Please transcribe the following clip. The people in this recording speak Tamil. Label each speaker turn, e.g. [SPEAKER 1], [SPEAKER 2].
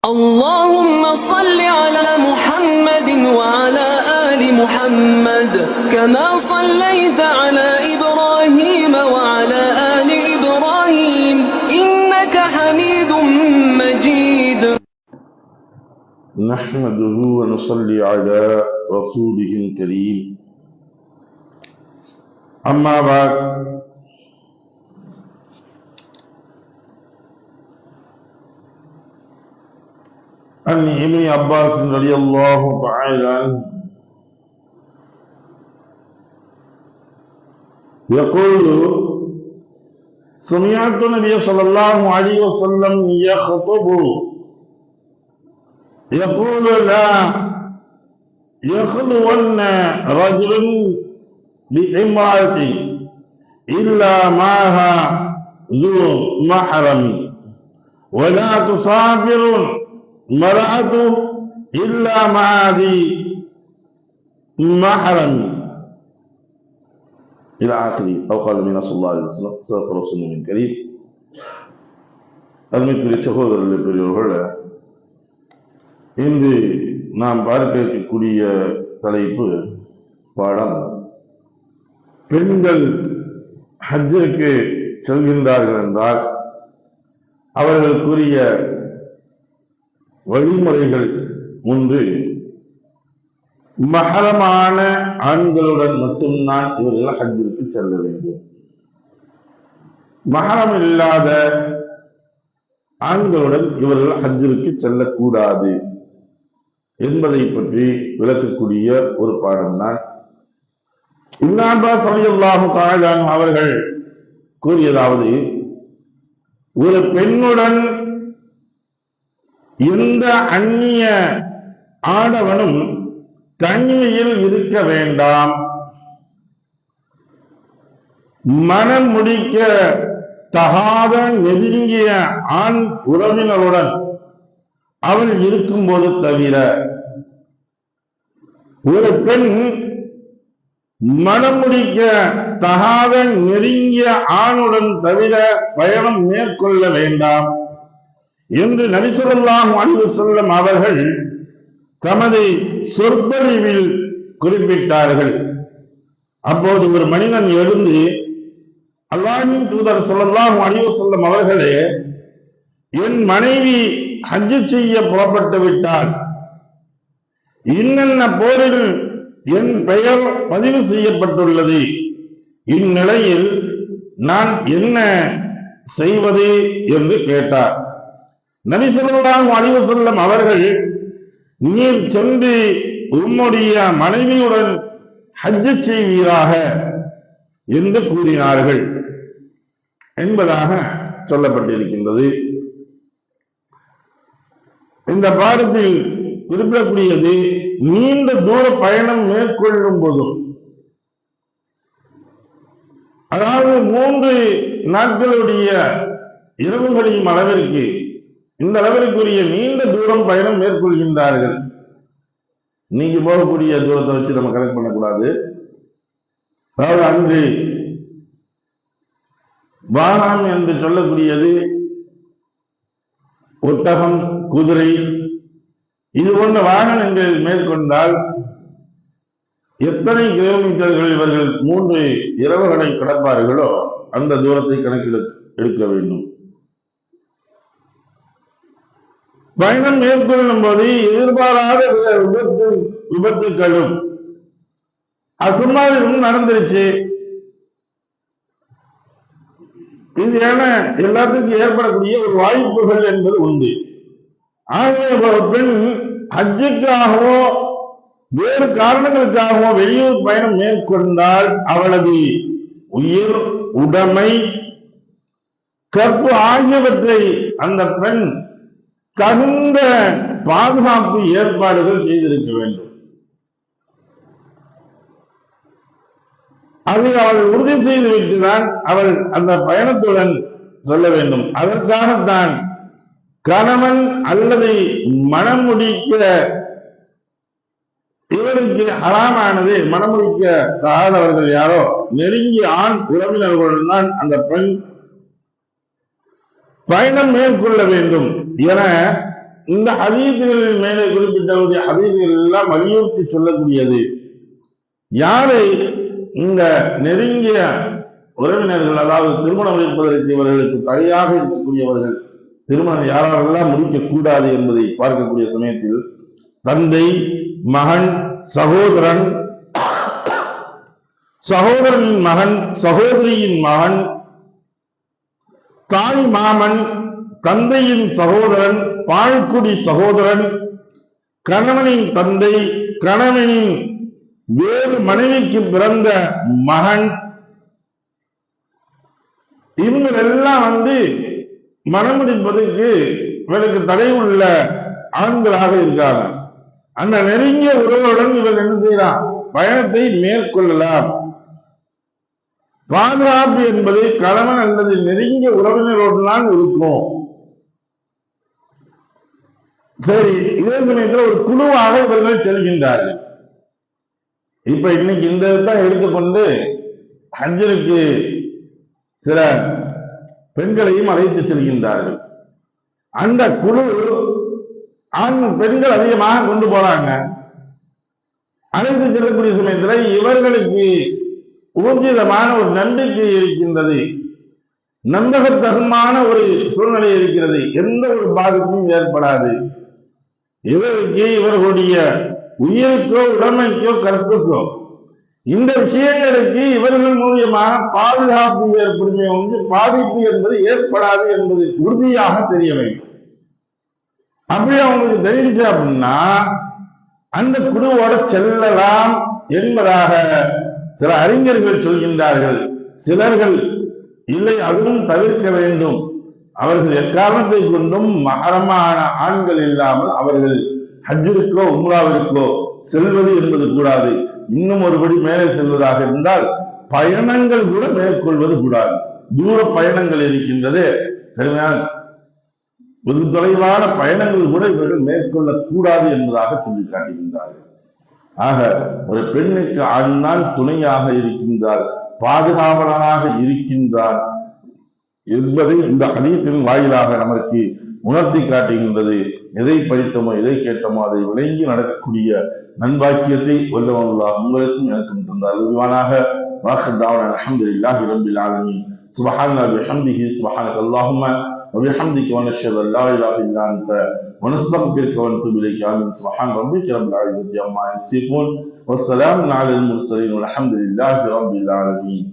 [SPEAKER 1] اللهم صل على محمد وعلى آل محمد كما صليت على إبراهيم وعلى آل إبراهيم إنك حميد مجيد.
[SPEAKER 2] نحمده ونصلي على رسوله الكريم. أما بعد، عن ابن عباس رضي الله تعالى عنه يقول: سمعت النبي صلى الله عليه وسلم يخطب يقول: لا يخلون رجل بامرأة إلا معها ذو محرم، ولا تسافر مرأة إلا مع ذي محرم إلى آخره. أو قال النبي صلى الله عليه وسلم صدق رسول الكريم. அருமைக்குரிய சகோதரர்களே, பெரியவர்களே, இன்று நாம் பார்க்க இருக்கக்கூடிய தலைப்பு பாடம் பெண்கள் ஹஜ்ஜிற்கு செல்கின்றார்கள் என்றால் அவர்களுக்குரிய வழிமுறைகள். ஒன்று, மஹரமான ஆண்களுடன் மட்டும்தான் இவர்கள் ஹஜ்ஜிற்கு செல்ல வேண்டும். மஹரம் இல்லாத ஆண்களுடன் இவர்கள் ஹஜ்ஜிற்கு செல்லக்கூடாது என்பதை பற்றி விளக்கக்கூடிய ஒரு பாடம்தான். இப்னு அப்பாஸ் ரலியல்லாஹு தஆலா அன்ஹு அவர்கள் கூறியதாவது: ஒரு பெண்ணுடன் எந்த அந்நிய ஆடவனும் தனிமையில் இருக்க வேண்டாம். மனம் முடிக்க தகாத நெருங்கிய ஆண் உறவினருடன் அவள் இருக்கும்போது தவிர. ஒரு பெண் மனம் முடிக்க தகாத நெருங்கிய ஆணுடன் தவிர பயணம் மேற்கொள்ள வேண்டாம் என்று நபி ஸல்லல்லாஹு அலைஹி வஸல்லம் அவர்கள் தமது சொற்பொழிவில் குறிப்பிட்டார்கள். அப்போது ஒரு மனிதன் எழுந்து, அல்லாஹ்வின் தூதர் ஸல்லல்லாஹு அலைஹி வஸல்லம் அவர்களே, என் மனைவி ஹஜ் செய்ய புறப்பட்டு விட்டால் இன்னென்ன போரில் என் பெயர் பதிவு செய்யப்பட்டுள்ளது, இந்நிலையில் நான் என்ன செய்வது என்று கேட்டார். நபி ஸல்லல்லாஹு அலைஹி வஸல்லம் அவர்கள், நீர் சென்று உம்முடைய மனைவியுடன் ஹஜ் செய்வீராக என்று கூறினார்கள் என்பதாக சொல்லப்பட்டிருக்கின்றது. இந்த பாடத்தில் குறிப்பிடக்கூடியது, நீண்ட தூர பயணம் மேற்கொள்ளும் போதும், அதாவது 3 நாட்களுடைய இரவுகளையும் அளவிற்கு, இந்த அளவிற்குரிய நீண்ட தூரம் பயணம் மேற்கொள்கின்றார்கள். நீங்க போகக்கூடிய தூரத்தை வச்சு நம்ம கனெக்ட் பண்ணக்கூடாது. அதாவது அன்று வாகனம் என்று சொல்லக்கூடியது ஒட்டகம், குதிரை, இது போன்ற வாகனங்கள் மேற்கொண்டால் எத்தனை கிலோமீட்டர்கள் இவர்கள் 3 இரவுகளை கடப்பார்களோ அந்த தூரத்தை எடுக்க வேண்டும். பயணம் மேற்கொள்ளும் போது எதிர்பாராத விபத்துக்களும் அசம்பாவிதமும் நடந்துருச்சு. இது என எல்லாத்துக்கும் ஏற்படக்கூடிய ஒரு வாய்ப்புகள் என்பது உண்டு. ஆகவே ஒரு பெண் ஹஜ்ஜுக்காகவோ வேறு காரணங்களுக்காகவோ வெளியூர் பயணம் மேற்கொண்டால் அவளது உயிர், உடைமை, கற்பு ஆகியவற்றை அந்த பெண் தகுந்த பாதுகாப்பு ஏற்பாடுகள் செய்திருக்க வேண்டும். அதை அவள் உறுதி செய்துவிட்டுதான் அவள் அந்த பயணத்துடன் சொல்ல வேண்டும். அதற்காகத்தான் கணவன் அல்லது மனம் முடிக்க இவருக்கு ஹராமானது, மனமுடிக்க தகாதவர்கள் யாரோ நெருங்கிய ஆண் உறவினர்களுடன் தான் அந்த பெண் பயணம் மேற்கொள்ள வேண்டும் என இந்த ஹதீஸ்களின் மேலே குறிப்பிட்டவருடைய ஹதீஸ்கள் எல்லாம் வலியுறுத்தி சொல்லக்கூடியது, யாரை இந்த நெருங்கிய உறவினர்கள், அதாவது திருமணம் முடிப்பதற்கு இவர்களுக்கு தடையாக இருக்கக்கூடியவர்கள், திருமணம் யாரெல்லாம் முடிக்கக்கூடாது என்பதை பார்க்கக்கூடிய சமயத்தில் தந்தை, மகன், சகோதரன், சகோதரனின் மகன், சகோதரியின் மகன், தாய் மாமன், தந்தையின் சகோதரன், பாழ்குடி சகோதரன், கணவனின் தந்தை, கணவனின் வேறு மனைவிக்கு பிறந்த மகன், இவங்களெல்லாம் மனமுடிப்பதற்கு இவருக்கு தடை உள்ள ஆண்களாக இருக்காங்க. அந்த நெருங்கிய உறவுடன் இவர் என்ன செய்யலாம்? பயணத்தை மேற்கொள்ளலாம். பாதுகாப்பு என்பது கணவன் அல்லது நெருங்கிய உறவினரோடு தான் இருக்கும். சரி, இதே சமயத்தில் ஒரு குழுவாக இவர்கள் செல்கின்றார்கள். இப்ப இன்னைக்கு இந்த இதான் எடுத்துக்கொண்டு ஹஜ்ஜுக்கு சில பெண்களையும் அழைத்து செல்கின்றார்கள். அந்த குழு ஆண் பெண்கள் அதிகமாக கொண்டு போறாங்க. அழைத்து செல்லக்கூடிய சமயத்தில் இவர்களுக்கு ஊர்ஜிதமான ஒரு நம்பிக்கை இருக்கின்றது, நம்பகத்தகமான ஒரு சூழ்நிலை இருக்கிறது, எந்த ஒரு பாதிப்பும் ஏற்படாது. இதற்கு இவர்களுடைய உயிருக்கோ உடைமைக்கோ கற்புக்கோ இந்த விஷயங்களுக்கு இவர்கள் மூலியமாக பாதுகாப்பு ஏற்படுமே ஒன்று பாதிப்பு என்பது ஏற்படாது என்பது உறுதியாக தெரிய வேண்டும். அப்படி அவங்களுக்கு தெரிஞ்சு அப்படின்னா அந்த குழுவோட செல்லலாம் என்பதாக சில அறிஞர்கள் சொல்கின்றார்கள். சிலர்கள் இல்லை, அதுவும் தவிர்க்க வேண்டும். அவர்கள் எக்காரணத்தை கொண்டும் மஹரமான ஆண்கள் இல்லாமல் அவர்கள் ஹஜ்ஜிற்கோ உம்ராவிற்கோ செல்வது என்பது கூடாது. இன்னும் ஒருபடி மேலே செல்வதாக இருந்தால் பயணங்கள் கூட மேற்கொள்வது கூடாது. தூர பயணங்கள் இருக்கின்றது, கடுமையான வெகு தொலைவான பயணங்கள் கூட இவர்கள் மேற்கொள்ளக்கூடாது என்பதாக சொல்லி காட்டுகின்றார்கள். ஆக ஒரு பெண்ணுக்கு ஆண்தான் துணையாக இருக்கின்றார், பாதுகாவலனாக இருக்கின்றார் என்பதை இந்த ஹதீஸின் வாயிலாக நமக்கு உணர்த்தி காட்டுகின்றது. எதை படித்தோமோ எதை கேட்டோமோ அதை விளங்கி நடக்கக்கூடிய நன்பாக்கியத்தை வல்லவன் அல்லாஹ் உங்களுக்கும் எனக்கும் தந்தார். விரிவானாக அல்ஹம்துலில்லாஹி ரப்பில் ஆலமீன். சுப்ஹானல்லாஹி வபிஹம்திஹி சுப்ஹானக அல்லாஹும்ம வபிஹம்திக வனஷ்ஹது அன் லா இலாஹா இல்லா அன்த வனஸ்தக்பிருக வனதூபு இலைக. ஆமீன். சுப்ஹான ரப்பிக ரப்பில் இஸ்ஸத்தி அம்மா யசிஃபூன் வஸ்ஸலாமு அலல் முர்ஸலீன் வல்ஹம்துலில்லாஹி ரப்பில் ஆலமீன்.